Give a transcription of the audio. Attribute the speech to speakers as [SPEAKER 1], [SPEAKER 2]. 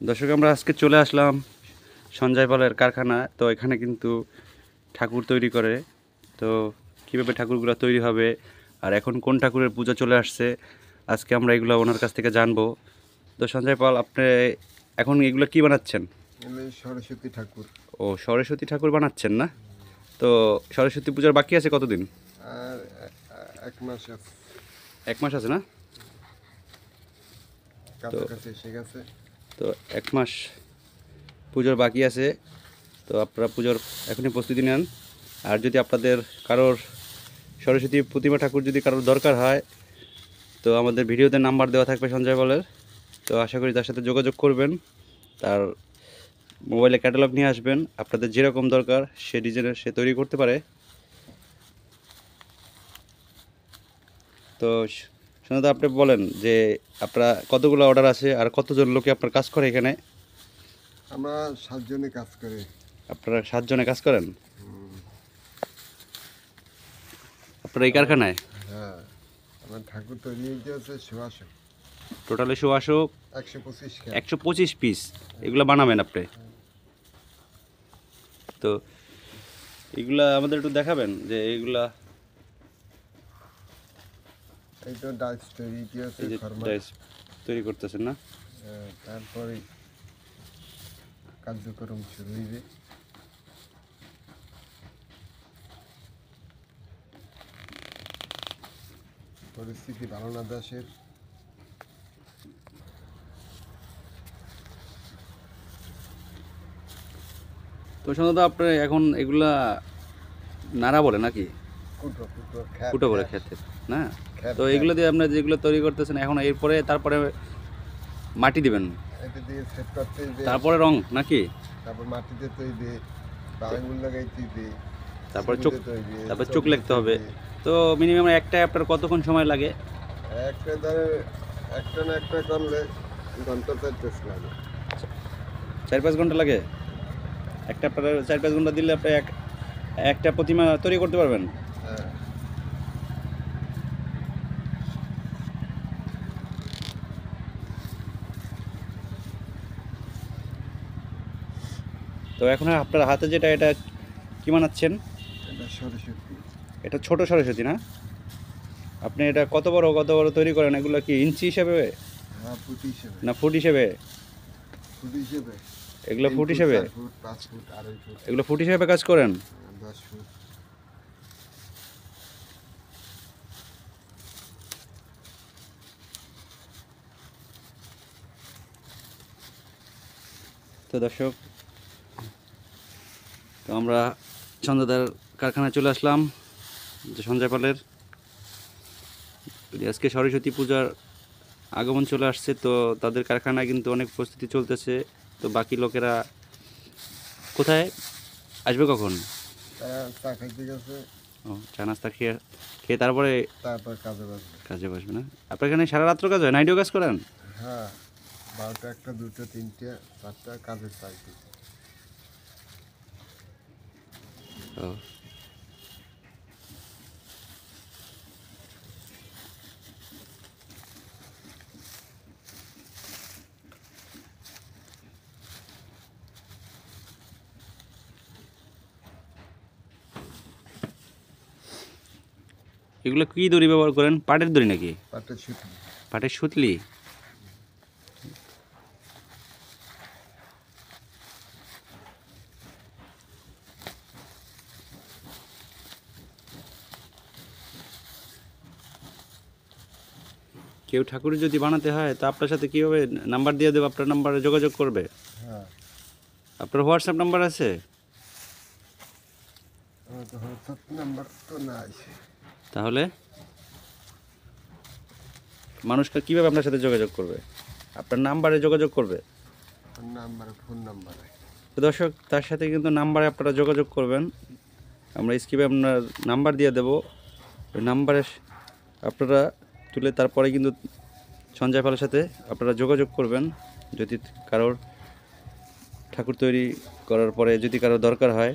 [SPEAKER 1] দর্শক, আমরা আজকে চলে আসলাম সঞ্জয় পালের কারখানা। তো এখানে কিন্তু ঠাকুর তৈরি করে। তো কীভাবে ঠাকুরগুলো তৈরি হবে আর এখন কোন ঠাকুরের পূজা চলে আসছে, আজকে আমরা এগুলো ওনার কাছ থেকে জানবো। তো সঞ্জয় পাল, আপনি এখন এগুলো কি বানাচ্ছেন?
[SPEAKER 2] সরস্বতী ঠাকুর।
[SPEAKER 1] ও, সরস্বতী ঠাকুর বানাচ্ছেন না? তো সরস্বতী পূজার বাকি আছে কতদিন?
[SPEAKER 2] আর এক মাস আছে।
[SPEAKER 1] 1 মাস আছে না?
[SPEAKER 2] কাছাকাছি এসে গেছে।
[SPEAKER 1] তো 1 মাস পুজোর বাকি আছে। তো আপনারা পুজোর এখনই প্রস্তুতি নেন। আর যদি আপনাদের কারোর সরস্বতী প্রতিমা ঠাকুর যদি কারোর দরকার হয়, তো আমাদের ভিডিওতে নাম্বার দেওয়া থাকবে সঞ্জয় পালের। তো আশা করি তার সাথে যোগাযোগ করবেন, তার মোবাইলে ক্যাটালগ নিয়ে আসবেন। আপনাদের যেরকম দরকার সে ডিজাইনের সে তৈরি করতে পারে। তো সঞ্জয়, আপনি বলেন যে আপনারা কতগুলো অর্ডার আছে আর কতজন লোকে আপনার কাজ করে এখানে?
[SPEAKER 2] আমরা 7 জনে কাজ করি।
[SPEAKER 1] আপনারা 7 জনে কাজ করেন আপনারা এই কারখানায়?
[SPEAKER 2] হ্যাঁ, আমার ঠাকুর তৈরি হয়েছে হচ্ছে 100।
[SPEAKER 1] টোটালি 125 125 পিস এগুলো বানাবেন আপনি। তো এগুলা আমাদের একটু দেখাবেন যে এইগুলা
[SPEAKER 2] এই তো ডাইস তৈরি হয়েছে,
[SPEAKER 1] এই যে ডাইস তৈরি করতেছেন না?
[SPEAKER 2] তারপরে কার্যক্রম শুরু হইবে। পরিস্থিতি ভালো না দেশের।
[SPEAKER 1] তো সাধারণত আপনি এখন এগুলা নাড়া বলে নাকি
[SPEAKER 2] কুটো
[SPEAKER 1] কুটো বলে খেতে না?
[SPEAKER 2] খ্যাত
[SPEAKER 1] তো এগুলো দিয়ে আপনার যেগুলো তৈরি করতেছেন এখন, এরপরে তারপরে মাটি দিবেন,
[SPEAKER 2] এটা দিয়ে সেট করতে হইবে।
[SPEAKER 1] তারপরে রং নাকি?
[SPEAKER 2] তারপর মাটিতে তৈরি, আঙুল লাগাইতে হইবে।
[SPEAKER 1] তারপরে চোখ, তারপর চোখ লিখতে হবে। তো মিনিমাম একটা আপনার কতক্ষণ সময় লাগে?
[SPEAKER 2] একটা ধরে একটা না একটা করলে ঘন্টা 4-5 লাগে।
[SPEAKER 1] 4-5 ঘন্টা লাগে একটা। আপনার 4-5 ঘন্টা দিলে আপনি একটা প্রতিমা তৈরি করতে পারবেন।
[SPEAKER 2] হ্যাঁ।
[SPEAKER 1] তো এখন আপনার হাতে যেটা, এটা কি বানাচ্ছেন?
[SPEAKER 2] এটা সরস্বতী।
[SPEAKER 1] এটা ছোট সরস্বতী না? আপনি এটা কত বড় তৈরি করেন? এগুলো কি ইঞ্চি হিসাবে
[SPEAKER 2] হ্যাঁ, ফুট হিসেবে।
[SPEAKER 1] না ফুট হিসেবে?
[SPEAKER 2] ফুট হিসেবে।
[SPEAKER 1] এগুলো
[SPEAKER 2] 3
[SPEAKER 1] ফুট
[SPEAKER 2] ফুট,
[SPEAKER 1] হিসেবে?
[SPEAKER 2] 4 ফুট, 5 ফুট, 2.5 ফুট,
[SPEAKER 1] এগুলো ফুট হিসেবে কাজ করেন?
[SPEAKER 2] 10 ফুট।
[SPEAKER 1] তো দর্শক, তো আমরা সঞ্জয়দার কারখানায় চলে আসলাম, যে সঞ্জয় পালের। আজকে সরস্বতী পূজার আগমন চলে আসছে, তো তাদের কারখানায় কিন্তু অনেক প্রস্তুতি চলতেছে। তো বাকি লোকেরা কোথায় আসবে কখন?
[SPEAKER 2] তারা চা খাইতে গেছে।
[SPEAKER 1] ও, চা নাস্তা খেয়ে খেয়ে তারপরে
[SPEAKER 2] তারপর কাজে বসবে।
[SPEAKER 1] কাজে বসবে না? আপনার এখানে সারা রাত্র কাজ হয়, নাইটেও কাজ করেন?
[SPEAKER 2] হ্যাঁ, 12টা, 1টা, 2টা, 3টা, 4টা কাজের চাইতে।
[SPEAKER 1] ও, এগুলো কি দড়ি ব্যবহার করেন? পাটের দড়ি নাকি?
[SPEAKER 2] পাটের সুতলি।
[SPEAKER 1] পাটের সুতলি? কেউ ঠাকুরের যদি বানাতে হয় তো আপনার সাথে কীভাবে নাম্বার দিয়ে দেবো? আপনার নাম্বারে যোগাযোগ করবে?
[SPEAKER 2] হ্যাঁ।
[SPEAKER 1] আপনার হোয়াটসঅ্যাপ নাম্বার আছে?
[SPEAKER 2] আমার তো হোয়াটসঅ্যাপ নাম্বার তো নাই।
[SPEAKER 1] তাহলে মানুষকে কীভাবে আপনার সাথে যোগাযোগ করবে? আপনার নাম্বারে যোগাযোগ করবে?
[SPEAKER 2] ফোন নাম্বারে।
[SPEAKER 1] তো দর্শক, তার সাথে কিন্তু নাম্বারে আপনারা যোগাযোগ করবেন। আমরা স্ক্রিপে আপনার নাম্বার দিয়ে দেবো। ওই নাম্বারে আপনারা তুলে তারপরে কিন্তু সঞ্জয় পালের সাথে আপনারা যোগাযোগ করবেন। যদি কারোর ঠাকুর তৈরি করার পরে যদি কারোর দরকার হয়,